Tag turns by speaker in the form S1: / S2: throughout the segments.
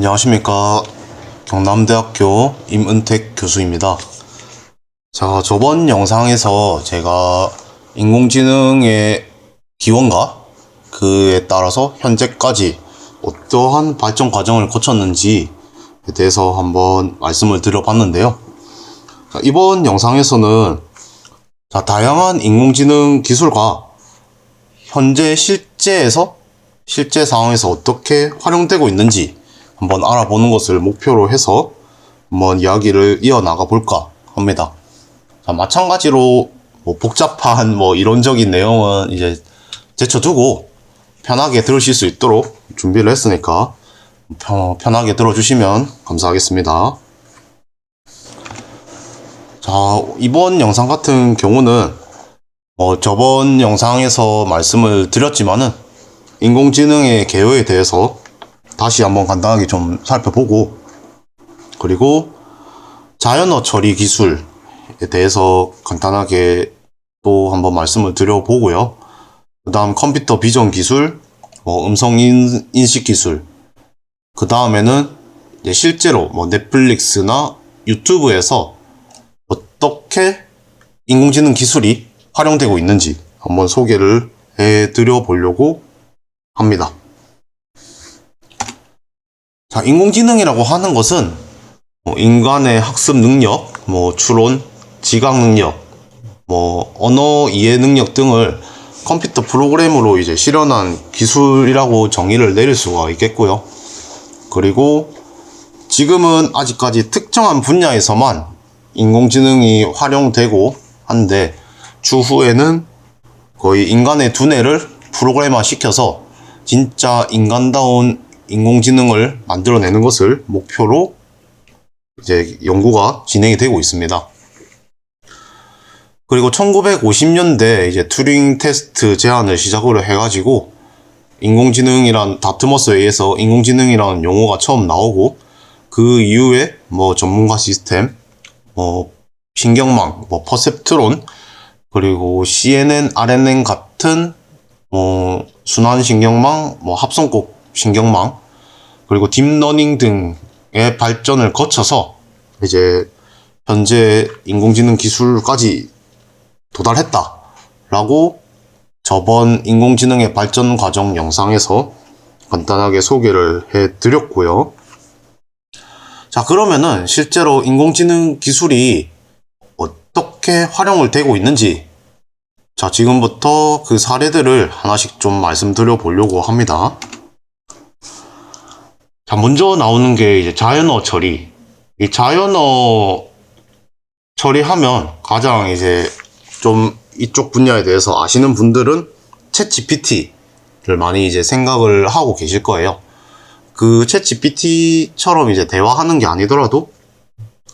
S1: 안녕하십니까. 경남대학교 임은택 교수입니다. 자, 저번 영상에서 제가 인공지능의 기원과 그에 따라서 현재까지 어떠한 발전 과정을 거쳤는지에 대해서 한번 말씀을 드려봤는데요. 자, 이번 영상에서는 다양한 인공지능 기술과 현재 실제 상황에서 어떻게 활용되고 있는지 한번 알아보는 것을 목표로 해서 한번 이야기를 이어나가 볼까 합니다. 자, 마찬가지로 복잡한 이론적인 내용은 이제 제쳐두고 편하게 들으실 수 있도록 준비를 했으니까 편하게 들어주시면 감사하겠습니다. 자, 이번 영상 같은 경우는 저번 영상에서 말씀을 드렸지만은 인공지능의 개요에 대해서 다시 한번 간단하게 좀 살펴보고, 그리고 자연어 처리 기술에 대해서 간단하게 또 한번 말씀을 드려보고요. 그 다음 컴퓨터 비전 기술, 음성 인식 기술, 그 다음에는 실제로 넷플릭스나 유튜브에서 어떻게 인공지능 기술이 활용되고 있는지 한번 소개를 해드려 보려고 합니다. 자, 인공지능이라고 하는 것은 인간의 학습 능력, 추론, 지각 능력, 언어 이해 능력 등을 컴퓨터 프로그램으로 이제 실현한 기술이라고 정의를 내릴 수가 있겠고요. 그리고 지금은 아직까지 특정한 분야에서만 인공지능이 활용되고 한데, 추후에는 거의 인간의 두뇌를 프로그래머 시켜서 진짜 인간다운 인공지능을 만들어내는 것을 목표로 이제 연구가 진행이 되고 있습니다. 그리고 1950년대 이제 튜링 테스트 제안을 시작으로 해가지고 인공지능이란 다트머스에 의해서 인공지능이라는 용어가 처음 나오고, 그 이후에 전문가 시스템, 신경망, 퍼셉트론, 그리고 CNN, RNN 같은 순환 신경망, 합성곡 신경망, 그리고 딥러닝 등의 발전을 거쳐서 이제 현재 인공지능 기술까지 도달했다라고 저번 인공지능의 발전 과정 영상에서 간단하게 소개를 해드렸고요. 자, 그러면은 실제로 인공지능 기술이 어떻게 활용을 되고 있는지, 자, 지금부터 그 사례들을 하나씩 좀 말씀드려 보려고 합니다. 자, 먼저 나오는 게 이제 자연어 처리. 이 자연어 처리하면 가장 이제 좀 이쪽 분야에 대해서 아시는 분들은 챗GPT를 많이 이제 생각을 하고 계실 거예요. 그 챗GPT처럼 이제 대화하는 게 아니더라도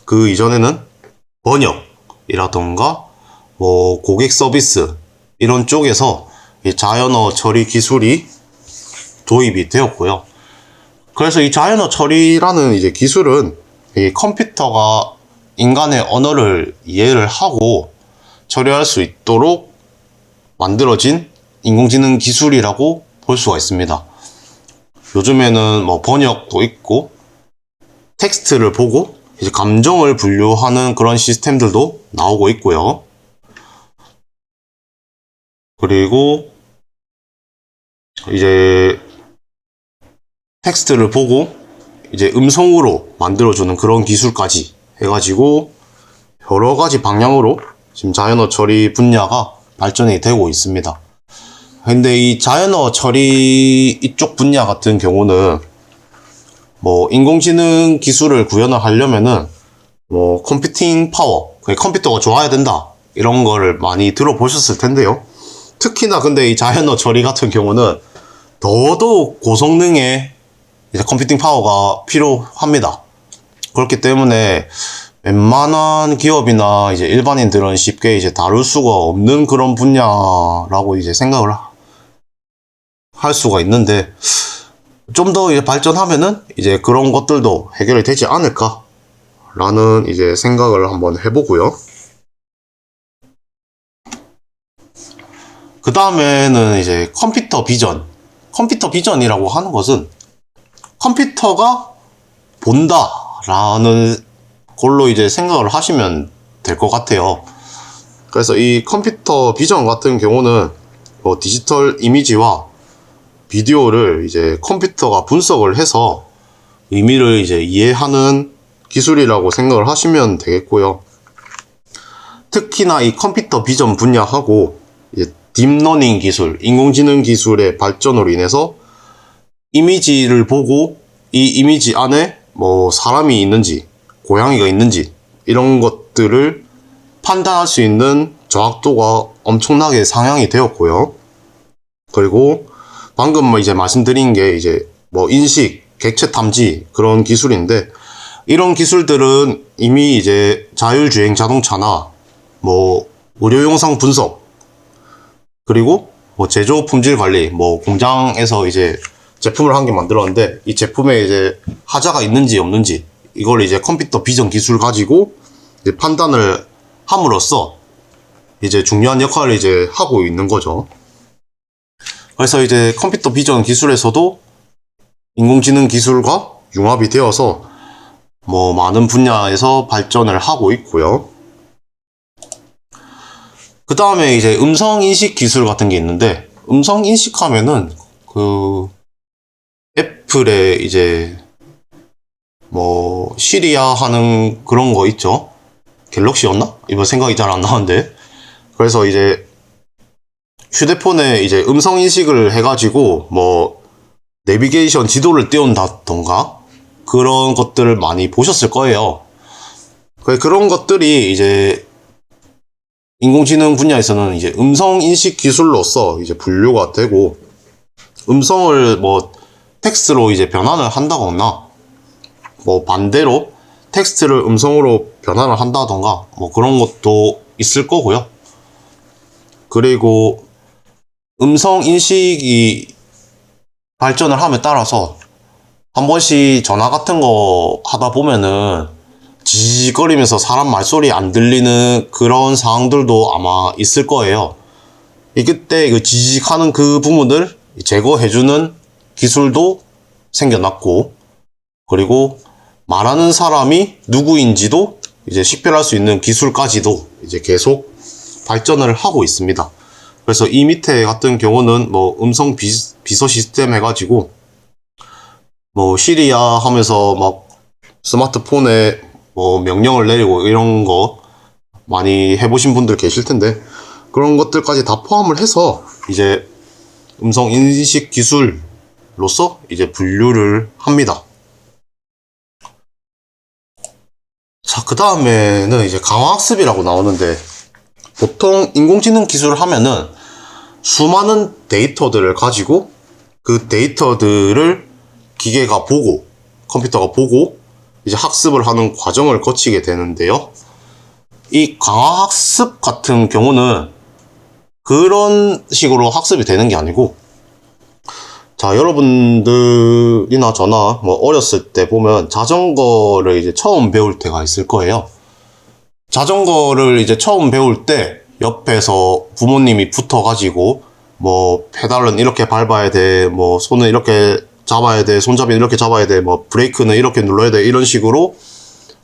S1: 그 이전에는 번역이라던가 고객 서비스 이런 쪽에서 이 자연어 처리 기술이 도입이 되었고요. 그래서 이 자연어 처리라는 이제 기술은 이 컴퓨터가 인간의 언어를 이해를 하고 처리할 수 있도록 만들어진 인공지능 기술이라고 볼 수가 있습니다. 요즘에는 번역도 있고 텍스트를 보고 이제 감정을 분류하는 그런 시스템들도 나오고 있고요. 그리고 이제 텍스트를 보고 이제 음성으로 만들어주는 그런 기술까지 해가지고 여러 가지 방향으로 지금 자연어 처리 분야가 발전이 되고 있습니다. 근데 이 자연어 처리 이쪽 분야 같은 경우는 인공지능 기술을 구현을 하려면은 컴퓨팅 파워, 컴퓨터가 좋아야 된다 이런 거를 많이 들어보셨을 텐데요. 특히나 근데 이 자연어 처리 같은 경우는 더더욱 고성능의 이제 컴퓨팅 파워가 필요합니다. 그렇기 때문에 웬만한 기업이나 이제 일반인들은 쉽게 이제 다룰 수가 없는 그런 분야라고 이제 생각을 할 수가 있는데, 좀 더 이제 발전하면은 이제 그런 것들도 해결이 되지 않을까라는 이제 생각을 한번 해보고요. 그 다음에는 이제 컴퓨터 비전이라고 하는 것은 컴퓨터가 본다라는 걸로 이제 생각을 하시면 될 것 같아요. 그래서 이 컴퓨터 비전 같은 경우는 뭐 디지털 이미지와 비디오를 이제 컴퓨터가 분석을 해서 의미를 이제 이해하는 기술이라고 생각을 하시면 되겠고요. 특히나 이 컴퓨터 비전 분야하고 이제 딥러닝 기술, 인공지능 기술의 발전으로 인해서 이미지를 보고 이 이미지 안에 뭐 사람이 있는지, 고양이가 있는지 이런 것들을 판단할 수 있는 정확도가 엄청나게 상향이 되었고요. 그리고 방금 뭐 이제 말씀드린 게 이제 뭐 인식, 객체 탐지 그런 기술인데, 이런 기술들은 이미 이제 자율주행 자동차나 뭐 의료 영상 분석, 그리고 뭐 제조 품질 관리, 뭐 공장에서 이제 제품을 한 개 만들었는데 이 제품에 이제 하자가 있는지 없는지 이걸 이제 컴퓨터 비전 기술 가지고 이제 판단을 함으로써 이제 중요한 역할을 이제 하고 있는 거죠. 그래서 이제 컴퓨터 비전 기술에서도 인공지능 기술과 융합이 되어서 뭐 많은 분야에서 발전을 하고 있고요. 그 다음에 이제 음성 인식 기술 같은 게 있는데, 음성 인식하면은 그 애플의 이제 뭐 시리아 하는 그런 거 있죠. 갤럭시였나? 이번 생각이 잘 안 나는데. 그래서 이제 휴대폰에 이제 음성 인식을 해가지고 뭐 내비게이션 지도를 띄운다던가 그런 것들을 많이 보셨을 거예요. 그런 것들이 이제 인공지능 분야에서는 이제 음성 인식 기술로서 이제 분류가 되고, 음성을 뭐 텍스트로 이제 변환을 한다거나 뭐 반대로 텍스트를 음성으로 변환을 한다던가 뭐 그런 것도 있을 거고요. 그리고 음성 인식이 발전을 함에 따라서 한 번씩 전화 같은 거 하다 보면은 지지거리면서 사람 말소리 안 들리는 그런 상황들도 아마 있을 거예요. 그때 그 지직하는 그 부분을 제거해주는 기술도 생겨났고, 그리고 말하는 사람이 누구인지도 이제 식별할 수 있는 기술까지도 이제 계속 발전을 하고 있습니다. 그래서 이 밑에 같은 경우는 뭐 음성 비서 시스템 해가지고 뭐 시리아 하면서 막 스마트폰에 뭐 명령을 내리고 이런 거 많이 해보신 분들 계실 텐데, 그런 것들까지 다 포함을 해서 이제 음성 인식 기술로서 이제 분류를 합니다. 자, 그 다음에는 이제 강화학습이라고 나오는데, 보통 인공지능 기술을 하면은 수많은 데이터들을 가지고 그 데이터들을 기계가 보고 컴퓨터가 보고 이제 학습을 하는 과정을 거치게 되는데요. 이 강화학습 같은 경우는 그런 식으로 학습이 되는 게 아니고, 자, 여러분들이나 저나 뭐 어렸을 때 보면 자전거를 이제 처음 배울 때가 있을 거예요. 자전거를 이제 처음 배울 때 옆에서 부모님이 붙어가지고 뭐 페달은 이렇게 밟아야 돼, 뭐 손은 이렇게 잡아야 돼, 손잡이는 이렇게 잡아야 돼, 뭐 브레이크는 이렇게 눌러야 돼, 이런 식으로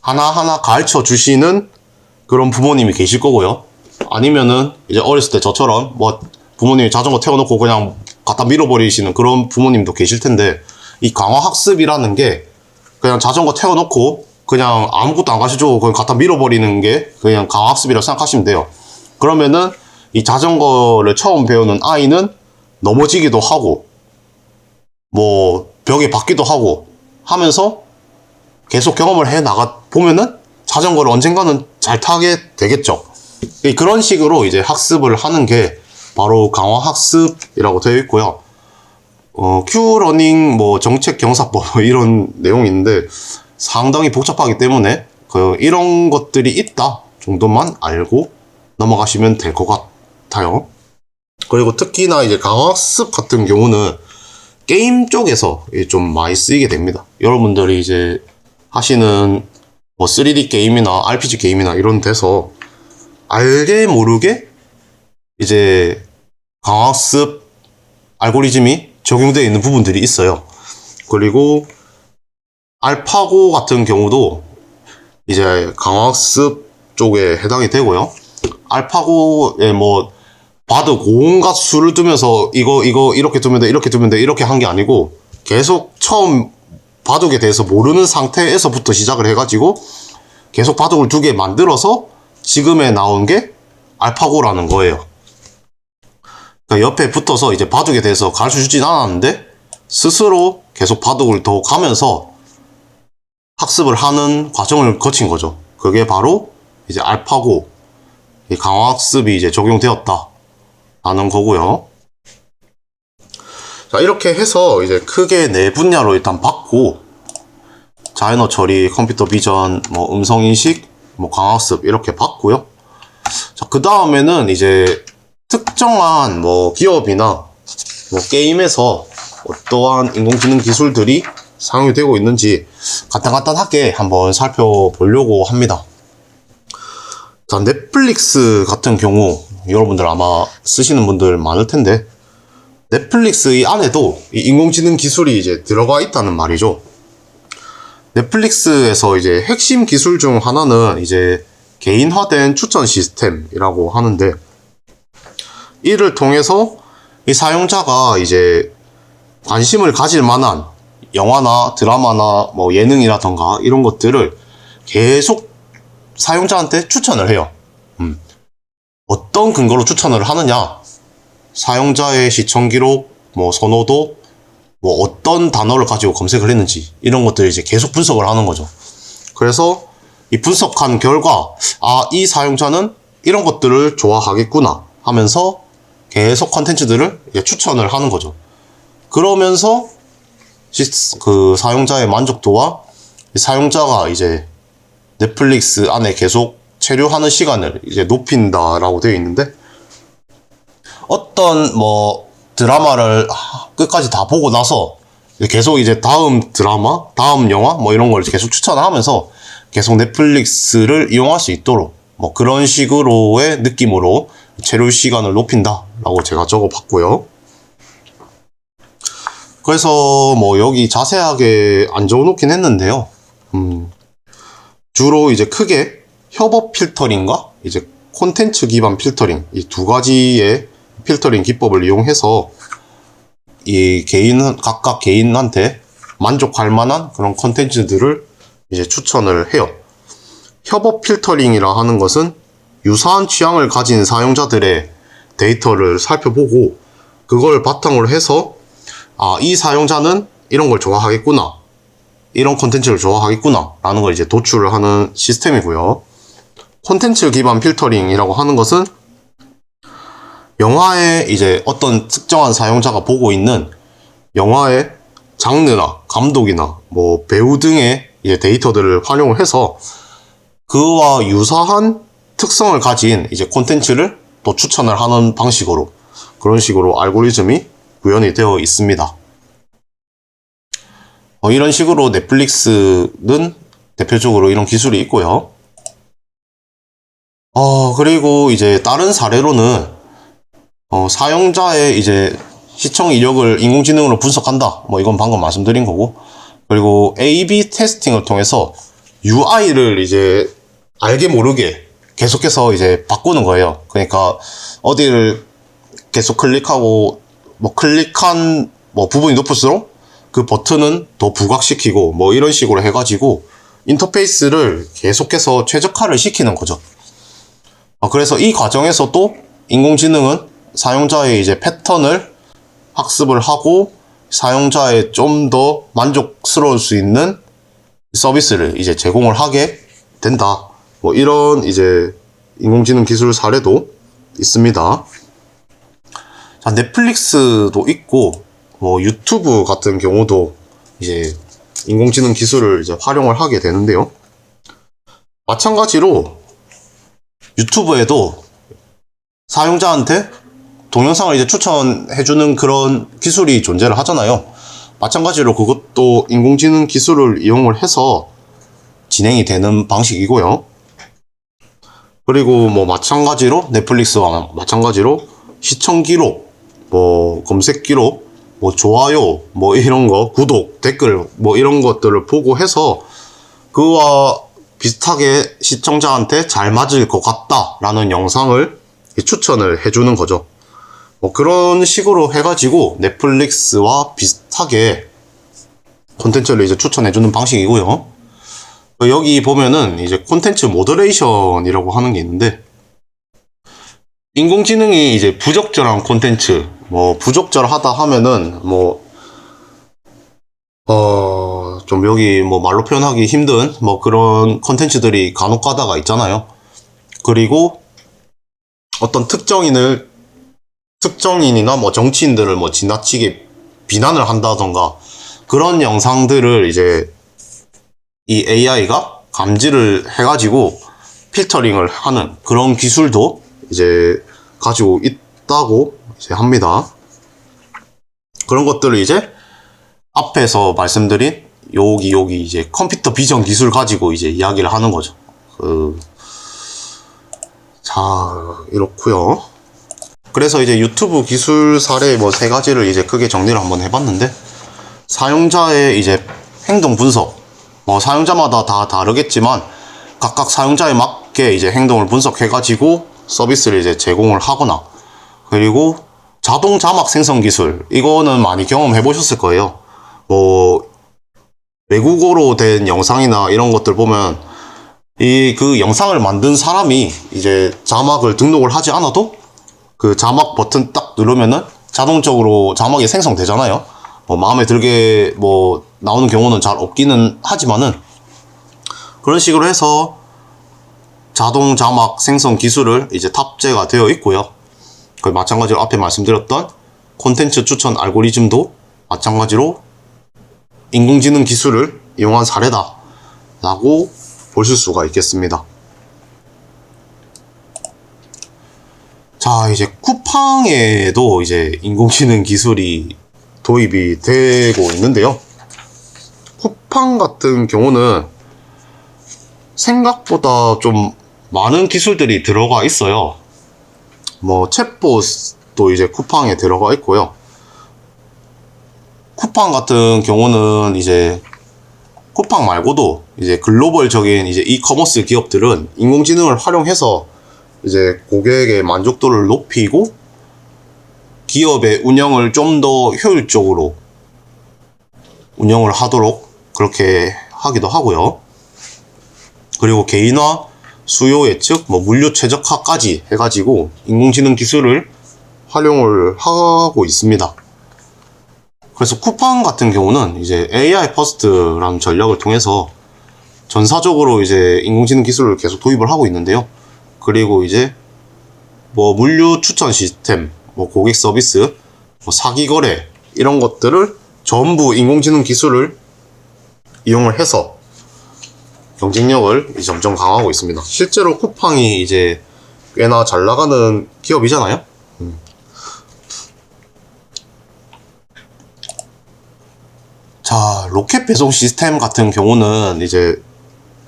S1: 하나하나 가르쳐 주시는 그런 부모님이 계실 거고요. 아니면은 이제 어렸을 때 저처럼 뭐 부모님이 자전거 태워놓고 그냥 갖다 밀어버리시는 그런 부모님도 계실 텐데, 이 강화학습이라는 게 그냥 자전거 태워놓고 그냥 아무것도 안 가르쳐주고 그냥 갖다 밀어버리는 게 그냥 강화학습이라고 생각하시면 돼요. 그러면은 이 자전거를 처음 배우는 아이는 넘어지기도 하고 뭐 벽에 박기도 하고 하면서 계속 경험을 해 나가 보면은 자전거를 언젠가는 잘 타게 되겠죠. 그런 식으로 이제 학습을 하는 게 바로 강화학습이라고 되어 있고요. Q러닝 뭐 정책 경사법 이런 내용이 있는데 상당히 복잡하기 때문에 이런 것들이 있다 정도만 알고 넘어가시면 될 것 같아요. 그리고 특히나 이제 강화학습 같은 경우는 게임 쪽에서 좀 많이 쓰이게 됩니다. 여러분들이 이제 하시는 뭐 3D 게임이나 RPG 게임이나 이런 데서 알게 모르게 이제 강화학습 알고리즘이 적용되어 있는 부분들이 있어요. 그리고 알파고 같은 경우도 이제 강화학습 쪽에 해당이 되고요. 알파고에 뭐 바둑 온갖 수를 두면서 이거 이렇게 두면 돼 이렇게 두면 돼 이렇게 한 게 아니고 계속 처음 바둑에 대해서 모르는 상태에서부터 시작을 해가지고 계속 바둑을 2개 만들어서 지금에 나온 게 알파고라는 거예요. 그러니까 옆에 붙어서 이제 바둑에 대해서 가르쳐 주진 않았는데 스스로 계속 바둑을 더 가면서 학습을 하는 과정을 거친 거죠. 그게 바로 이제 알파고 강화학습이 이제 적용되었다 라는 거고요. 자, 이렇게 해서 이제 크게 4분야로 일단 봤고, 자연어 처리, 컴퓨터 비전, 뭐 음성인식, 뭐 강화학습 이렇게 봤고요. 자, 그 다음에는 이제 특정한 뭐 기업이나 뭐 게임에서 어떠한 인공지능 기술들이 사용이 되고 있는지 간단하게 한번 살펴보려고 합니다. 자, 넷플릭스 같은 경우 여러분들 아마 쓰시는 분들 많을 텐데 넷플릭스 이 안에도 이 인공지능 기술이 이제 들어가 있다는 말이죠. 넷플릭스에서 이제 핵심 기술 중 하나는 이제 개인화된 추천 시스템이라고 하는데 이를 통해서 이 사용자가 이제 관심을 가질 만한 영화나 드라마나 뭐 예능이라던가 이런 것들을 계속 사용자한테 추천을 해요. 어떤 근거로 추천을 하느냐? 사용자의 시청 기록, 뭐 선호도, 뭐 어떤 단어를 가지고 검색을 했는지 이런 것들을 이제 계속 분석을 하는 거죠. 그래서 이 분석한 결과 이 사용자는 이런 것들을 좋아하겠구나 하면서 계속 컨텐츠들을 추천을 하는 거죠. 그러면서 그 사용자의 만족도와 사용자가 이제 넷플릭스 안에 계속 체류하는 시간을 이제 높인다라고 되어 있는데 어떤 뭐 드라마를 끝까지 다 보고 나서 계속 이제 다음 드라마, 다음 영화 뭐 이런 걸 계속 추천하면서 계속 넷플릭스를 이용할 수 있도록 뭐 그런 식으로의 느낌으로 체류 시간을 높인다라고 제가 적어봤고요. 그래서 뭐 여기 자세하게 안 적어놓긴 했는데요. 주로 이제 크게 협업 필터링과 이제 콘텐츠 기반 필터링 이 2가지의 필터링 기법을 이용해서 이 각각 개인한테 만족할 만한 그런 콘텐츠들을 이제 추천을 해요. 협업 필터링이라 하는 것은 유사한 취향을 가진 사용자들의 데이터를 살펴보고 그걸 바탕으로 해서 이 사용자는 이런 걸 좋아하겠구나, 이런 콘텐츠를 좋아하겠구나 라는 걸 이제 도출을 하는 시스템이고요. 콘텐츠 기반 필터링이라고 하는 것은 영화에 이제 어떤 특정한 사용자가 보고 있는 영화의 장르나 감독이나 뭐 배우 등의 이제 데이터들을 활용을 해서 그와 유사한 특성을 가진 이제 콘텐츠를 또 추천을 하는 방식으로 그런 식으로 알고리즘이 구현이 되어 있습니다. 이런 식으로 넷플릭스는 대표적으로 이런 기술이 있고요. 그리고 이제 다른 사례로는 사용자의 이제 시청 이력을 인공지능으로 분석한다. 뭐 이건 방금 말씀드린 거고. 그리고 A/B 테스팅을 통해서 UI를 이제 알게 모르게 계속해서 이제 바꾸는 거예요. 그러니까 어디를 계속 클릭하고 뭐 클릭한 뭐 부분이 높을수록 그 버튼은 더 부각시키고 뭐 이런 식으로 해가지고 인터페이스를 계속해서 최적화를 시키는 거죠. 그래서 이 과정에서 또 인공지능은 사용자의 이제 패턴을 학습을 하고 사용자의 좀 더 만족스러울 수 있는 서비스를 이제 제공을 하게 된다. 뭐 이런 이제 인공지능 기술 사례도 있습니다. 자, 넷플릭스도 있고 뭐 유튜브 같은 경우도 이제 인공지능 기술을 이제 활용을 하게 되는데요. 마찬가지로 유튜브에도 사용자한테 동영상을 이제 추천해주는 그런 기술이 존재를 하잖아요. 마찬가지로 그것도 인공지능 기술을 이용을 해서 진행이 되는 방식이고요. 그리고 뭐 마찬가지로 넷플릭스와 마찬가지로 시청 기록, 뭐 검색 기록 뭐 좋아요, 뭐 이런 거, 구독, 댓글, 뭐 이런 것들을 보고 해서 그와 비슷하게 시청자한테 잘 맞을 것 같다라는 영상을 추천을 해주는 거죠. 뭐 그런 식으로 해가지고 넷플릭스와 비슷하게 콘텐츠를 이제 추천해주는 방식이고요. 여기 보면은 이제 콘텐츠 모더레이션이라고 하는 게 있는데, 인공지능이 이제 부적절한 콘텐츠, 뭐 부적절하다 하면은 좀 여기 뭐 말로 표현하기 힘든 뭐 그런 콘텐츠들이 간혹 가다가 있잖아요. 그리고 어떤 특정인이나 뭐 정치인들을 뭐 지나치게 비난을 한다던가 그런 영상들을 이제 이 AI가 감지를 해가지고 필터링을 하는 그런 기술도 이제 가지고 있다고 이제 합니다. 그런 것들을 이제 앞에서 말씀드린 여기 이제 컴퓨터 비전 기술 가지고 이제 이야기를 하는 거죠. 자, 이렇고요. 그래서 이제 유튜브 기술 사례 뭐 3가지를 이제 크게 정리를 한번 해봤는데, 사용자의 이제 행동 분석, 뭐 사용자마다 다 다르겠지만 각각 사용자에 맞게 이제 행동을 분석해가지고 서비스를 이제 제공을 하거나, 그리고 자동 자막 생성 기술, 이거는 많이 경험해 보셨을 거예요. 뭐 외국어로 된 영상이나 이런 것들 보면 그 영상을 만든 사람이 이제 자막을 등록을 하지 않아도 그 자막 버튼 딱 누르면은 자동적으로 자막이 생성되잖아요. 뭐 마음에 들게 뭐 나오는 경우는 잘 없기는 하지만은, 그런 식으로 해서 자동 자막 생성 기술을 이제 탑재가 되어 있고요. 그 마찬가지로 앞에 말씀드렸던 콘텐츠 추천 알고리즘도 마찬가지로 인공지능 기술을 이용한 사례다 라고 보실 수가 있겠습니다. 자, 이제 쿠팡에도 이제 인공지능 기술이 도입이 되고 있는데요. 쿠팡 같은 경우는 생각보다 좀 많은 기술들이 들어가 있어요. 뭐 챗봇도 이제 쿠팡에 들어가 있고요. 쿠팡 같은 경우는 이제 쿠팡 말고도 이제 글로벌적인 이제 이커머스 기업들은 인공지능을 활용해서 이제 고객의 만족도를 높이고 기업의 운영을 좀 더 효율적으로 운영을 하도록 그렇게 하기도 하고요. 그리고 개인화, 수요 예측, 뭐 물류 최적화까지 해가지고 인공지능 기술을 활용을 하고 있습니다. 그래서 쿠팡 같은 경우는 이제 AI 퍼스트라는 전략을 통해서 전사적으로 이제 인공지능 기술을 계속 도입을 하고 있는데요. 그리고 이제 뭐 물류 추천 시스템, 뭐 고객 서비스, 뭐 사기 거래 이런 것들을 전부 인공지능 기술을 이용을 해서 경쟁력을 점점 강화하고 있습니다. 실제로 쿠팡이 이제 꽤나 잘 나가는 기업이잖아요. 자, 로켓 배송 시스템 같은 경우는 이제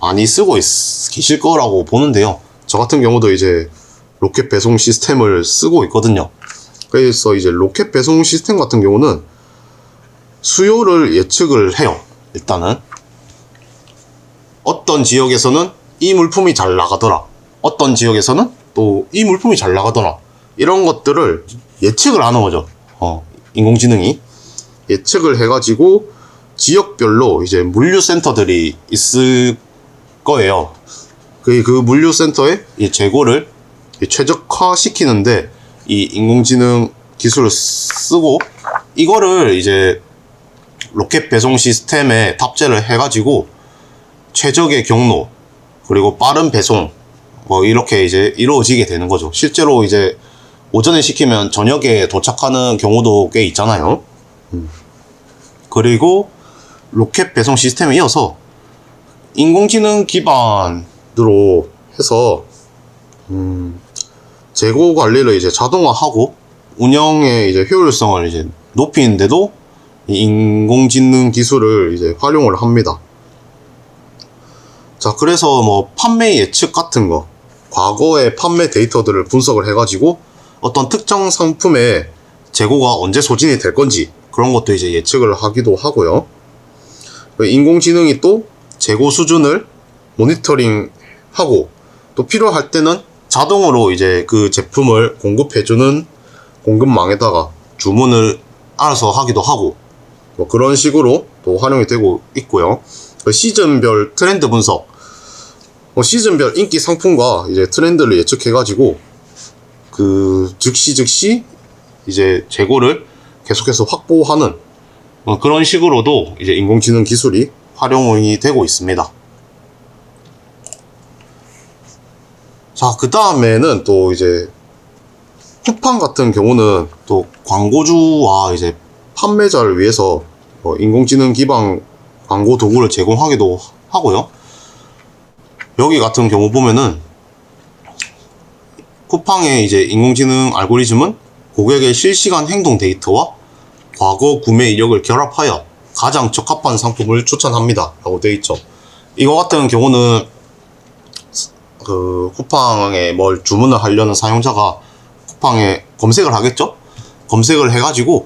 S1: 많이 쓰고 계실 거라고 보는데요. 저 같은 경우도 이제 로켓 배송 시스템을 쓰고 있거든요. 그래서 이제 로켓 배송 시스템 같은 경우는 수요를 예측을 해요. 일단은 어떤 지역에서는 이 물품이 잘 나가더라, 어떤 지역에서는 또 이 물품이 잘 나가더라, 이런 것들을 예측을 하는 거죠. 인공지능이 예측을 해가지고 지역별로 이제 물류센터들이 있을 거예요. 그 물류센터의 이 재고를 최적화시키는데 이 인공지능 기술을 쓰고, 이거를 이제 로켓 배송 시스템에 탑재를 해가지고 최적의 경로 그리고 빠른 배송 뭐 이렇게 이제 이루어지게 되는 거죠. 실제로 이제 오전에 시키면 저녁에 도착하는 경우도 꽤 있잖아요. 그리고 로켓 배송 시스템에 이어서 인공지능 기반으로 해서 재고 관리를 이제 자동화하고 운영의 이제 효율성을 이제 높이는데도 이 인공지능 기술을 이제 활용을 합니다. 자, 그래서 뭐 판매 예측 같은 거, 과거의 판매 데이터들을 분석을 해가지고 어떤 특정 상품의 재고가 언제 소진이 될 건지, 그런 것도 이제 예측을 하기도 하고요. 인공지능이 또 재고 수준을 모니터링하고 또 필요할 때는 자동으로 이제 그 제품을 공급해주는 공급망에다가 주문을 알아서 하기도 하고 뭐 그런 식으로 또 활용이 되고 있고요. 시즌별 트렌드 분석, 시즌별 인기 상품과 이제 트렌드를 예측해가지고 그 즉시 이제 재고를 계속해서 확보하는 그런 식으로도 이제 인공지능 기술이 활용이 되고 있습니다. 자, 그 다음에는 또 이제 쿠팡 같은 경우는 또 광고주와 이제 판매자를 위해서 인공지능 기반 광고 도구를 제공하기도 하고요. 여기 같은 경우 보면은 쿠팡의 이제 인공지능 알고리즘은 고객의 실시간 행동 데이터와 과거 구매 이력을 결합하여 가장 적합한 상품을 추천합니다 라고 되어 있죠. 이거 같은 경우는 그 쿠팡에 뭘 주문을 하려는 사용자가 쿠팡에 검색을 하겠죠. 검색을 해가지고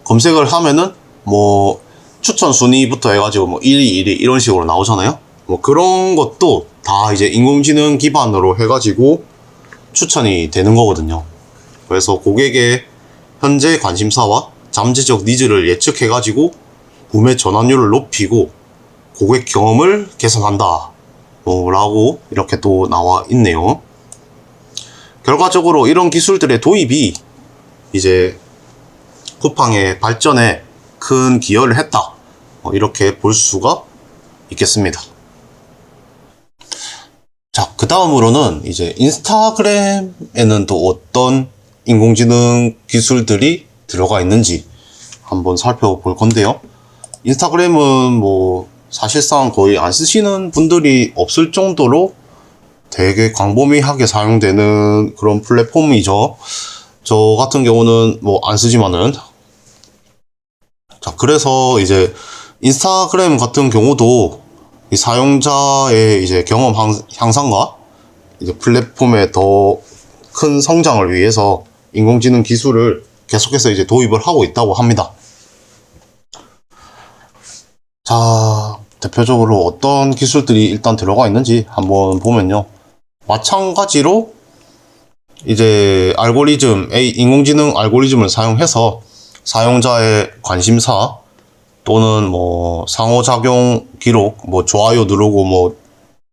S1: 검색을 하면은 뭐 추천 순위부터 해가지고 뭐 1위, 1위 이런 식으로 나오잖아요. 뭐 그런 것도 다 이제 인공지능 기반으로 해가지고 추천이 되는 거거든요. 그래서 고객의 현재 관심사와 잠재적 니즈를 예측해가지고 구매 전환율을 높이고 고객 경험을 개선한다 라고 이렇게 또 나와 있네요. 결과적으로 이런 기술들의 도입이 이제 쿠팡의 발전에 큰 기여를 했다 이렇게 볼 수가 있겠습니다. 자, 그 다음으로는 이제 인스타그램에는 또 어떤 인공지능 기술들이 들어가 있는지 한번 살펴볼 건데요. 인스타그램은 뭐 사실상 거의 안 쓰시는 분들이 없을 정도로 되게 광범위하게 사용되는 그런 플랫폼이죠. 저 같은 경우는 뭐 안 쓰지만은, 자, 그래서 이제 인스타그램 같은 경우도 이 사용자의 이제 경험 향상과 이제 플랫폼의 더 큰 성장을 위해서 인공지능 기술을 계속해서 이제 도입을 하고 있다고 합니다. 자, 대표적으로 어떤 기술들이 일단 들어가 있는지 한번 보면요. 마찬가지로 이제 인공지능 알고리즘을 사용해서 사용자의 관심사 또는 뭐 상호작용 기록, 뭐 좋아요 누르고 뭐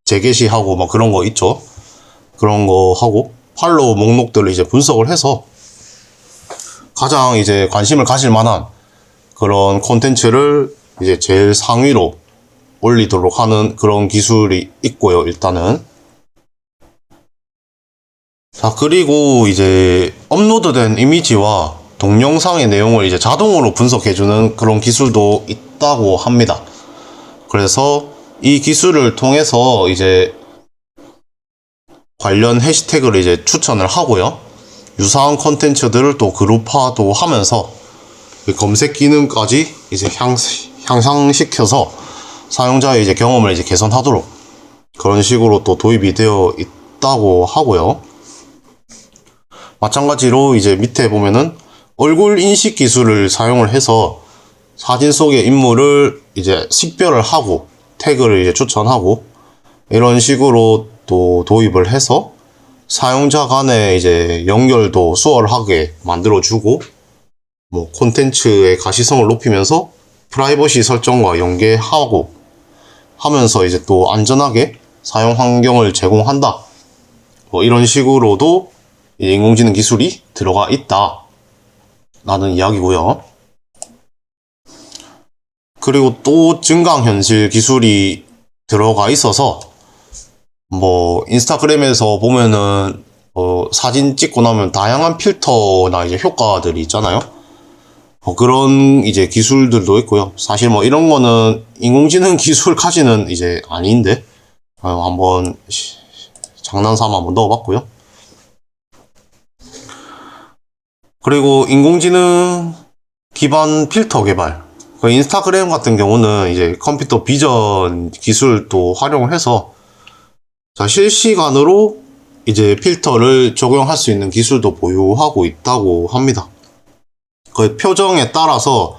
S1: 재게시하고 뭐 그런 거 있죠. 그런 거 하고 팔로우 목록들을 이제 분석을 해서 가장 이제 관심을 가질 만한 그런 콘텐츠를 이제 제일 상위로 올리도록 하는 그런 기술이 있고요, 일단은. 자, 그리고 이제 업로드된 이미지와 동영상의 내용을 이제 자동으로 분석해주는 그런 기술도 있다고 합니다. 그래서 이 기술을 통해서 이제 관련 해시태그를 이제 추천을 하고요. 유사한 콘텐츠들을 또 그룹화도 하면서 검색 기능까지 이제 향상시켜서 사용자의 이제 경험을 이제 개선하도록 그런 식으로 또 도입이 되어 있다고 하고요. 마찬가지로 이제 밑에 보면은 얼굴 인식 기술을 사용을 해서 사진 속의 인물을 이제 식별을 하고 태그를 이제 추천하고 이런 식으로 또 도입을 해서 사용자 간의 이제 연결도 수월하게 만들어주고 뭐 콘텐츠의 가시성을 높이면서 프라이버시 설정과 연계하고 하면서 이제 또 안전하게 사용 환경을 제공한다. 뭐 이런 식으로도 인공지능 기술이 들어가 있다 라는 이야기고요. 그리고 또 증강현실 기술이 들어가 있어서 뭐 인스타그램에서 보면은 사진 찍고 나면 다양한 필터나 이제 효과들이 있잖아요. 그런 이제 기술들도 있고요. 사실 뭐 이런 거는 인공지능 기술까지는 이제 아닌데 한번 장난삼아 한번 넣어봤고요. 그리고 인공지능 기반 필터 개발. 인스타그램 같은 경우는 이제 컴퓨터 비전 기술도 활용을 해서 자, 실시간으로 이제 필터를 적용할 수 있는 기술도 보유하고 있다고 합니다. 그 표정에 따라서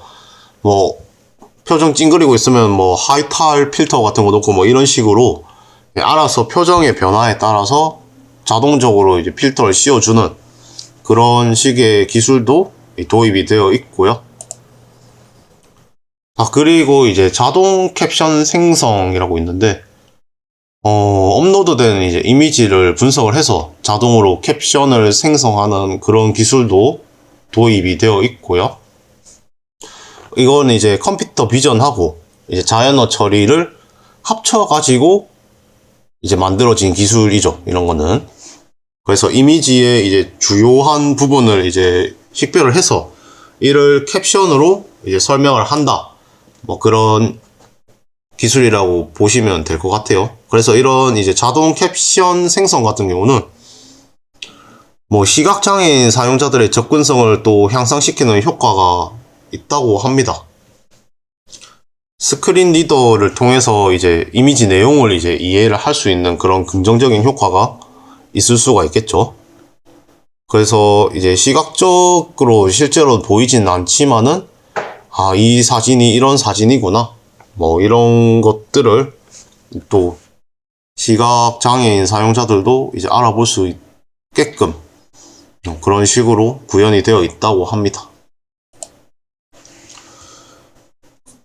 S1: 뭐 표정 찡그리고 있으면 뭐 하이탈 필터 같은 거 넣고 뭐 이런 식으로 알아서 표정의 변화에 따라서 자동적으로 이제 필터를 씌워주는 그런 식의 기술도 도입이 되어 있고요. 그리고 이제 자동 캡션 생성이라고 있는데, 업로드된 이제 이미지를 분석을 해서 자동으로 캡션을 생성하는 그런 기술도 도입이 되어 있고요. 이건 이제 컴퓨터 비전하고 이제 자연어 처리를 합쳐가지고 이제 만들어진 기술이죠. 이런 거는. 그래서 이미지의 이제 주요한 부분을 이제 식별을 해서 이를 캡션으로 이제 설명을 한다. 뭐 그런 기술이라고 보시면 될 것 같아요. 그래서 이런 이제 자동 캡션 생성 같은 경우는 뭐 시각장애인 사용자들의 접근성을 또 향상시키는 효과가 있다고 합니다. 스크린 리더를 통해서 이제 이미지 내용을 이제 이해를 할 수 있는 그런 긍정적인 효과가 있을 수가 있겠죠. 그래서 이제 시각적으로 실제로 보이진 않지만은 이 사진이 이런 사진이구나. 뭐 이런 것들을 또 시각장애인 사용자들도 이제 알아볼 수 있게끔 그런 식으로 구현이 되어 있다고 합니다.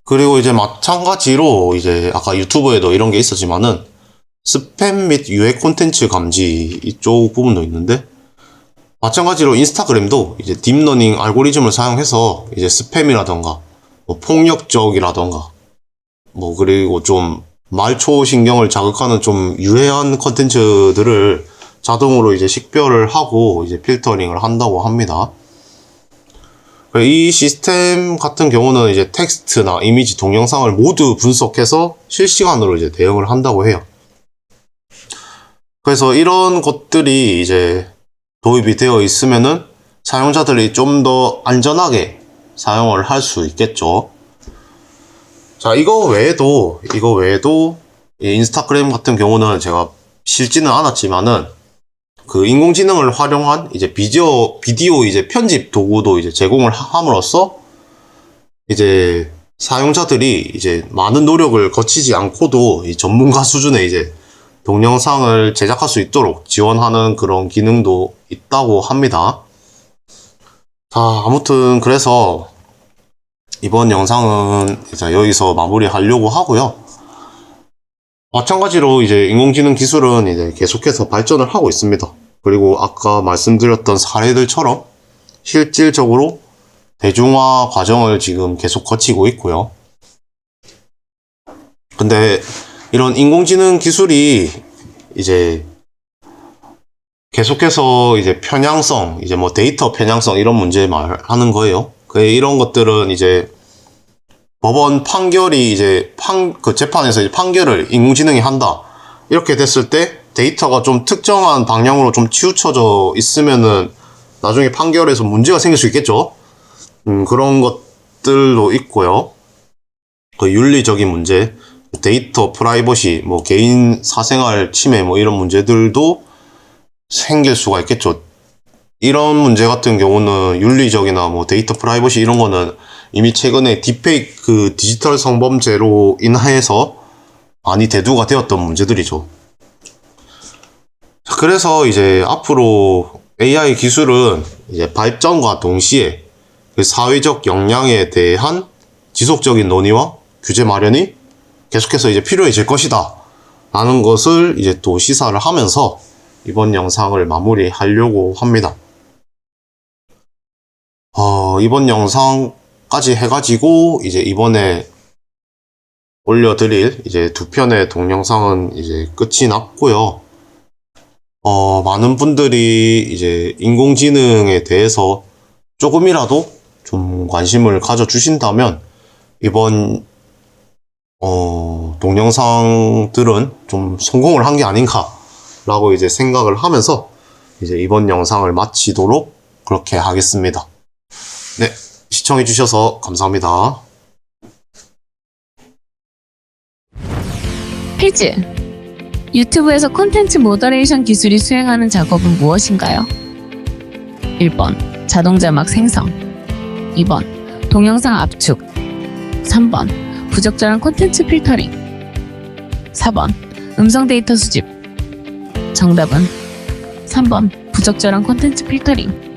S1: 그리고 이제 마찬가지로 이제 아까 유튜브에도 이런 게 있었지만은 스팸 및 유해 콘텐츠 감지 이쪽 부분도 있는데, 마찬가지로 인스타그램도 이제 딥러닝 알고리즘을 사용해서 이제 스팸이라던가 뭐 폭력적이라던가 뭐 그리고 좀 말초 신경을 자극하는 좀 유해한 컨텐츠들을 자동으로 이제 식별을 하고 이제 필터링을 한다고 합니다. 이 시스템 같은 경우는 이제 텍스트나 이미지, 동영상을 모두 분석해서 실시간으로 이제 대응을 한다고 해요. 그래서 이런 것들이 이제 도입이 되어 있으면은 사용자들이 좀 더 안전하게 사용을 할 수 있겠죠. 자, 이거 외에도 이 인스타그램 같은 경우는 제가 실지는 않았지만은 그 인공지능을 활용한 이제 비디오 이제 편집 도구도 이제 제공을 함으로써 이제 사용자들이 이제 많은 노력을 거치지 않고도 이 전문가 수준의 이제 동영상을 제작할 수 있도록 지원하는 그런 기능도 있다고 합니다. 자, 아무튼 그래서 이번 영상은 이제 여기서 마무리하려고 하고요. 마찬가지로 이제 인공지능 기술은 이제 계속해서 발전을 하고 있습니다. 그리고 아까 말씀드렸던 사례들처럼 실질적으로 대중화 과정을 지금 계속 거치고 있고요. 근데 이런 인공지능 기술이 이제 계속해서 이제 편향성, 이제 뭐 데이터 편향성 이런 문제 말하는 거예요. 이런 것들은 이제 법원 판결이 이제 그 재판에서 이제 판결을 인공지능이 한다. 이렇게 됐을 때 데이터가 좀 특정한 방향으로 좀 치우쳐져 있으면은 나중에 판결에서 문제가 생길 수 있겠죠. 그런 것들도 있고요. 그 윤리적인 문제, 데이터 프라이버시, 뭐 개인 사생활 침해 뭐 이런 문제들도 생길 수가 있겠죠. 이런 문제 같은 경우는 윤리적이나 뭐 데이터 프라이버시 이런 거는 이미 최근에 딥페이크 그 디지털 성범죄로 인해서 많이 대두가 되었던 문제들이죠. 그래서 이제 앞으로 AI 기술은 이제 발전과 동시에 그 사회적 역량에 대한 지속적인 논의와 규제 마련이 계속해서 이제 필요해질 것이다 라는 것을 이제 또 시사를 하면서 이번 영상을 마무리하려고 합니다. 이번 영상까지 해가지고 이제 이번에 올려드릴 이제 두 편의 동영상은 이제 끝이 났고요. 많은 분들이 이제 인공지능에 대해서 조금이라도 좀 관심을 가져주신다면 이번 동영상들은 좀 성공을 한 게 아닌가 라고 이제 생각을 하면서 이제 이번 영상을 마치도록 그렇게 하겠습니다. 네, 시청해주셔서 감사합니다.
S2: 퀴즈! 유튜브에서 콘텐츠 모더레이션 기술이 수행하는 작업은 무엇인가요? 1번 자동 자막 생성, 2번 동영상 압축, 3번 부적절한 콘텐츠 필터링, 4번 음성 데이터 수집. 정답은 3번 부적절한 콘텐츠 필터링.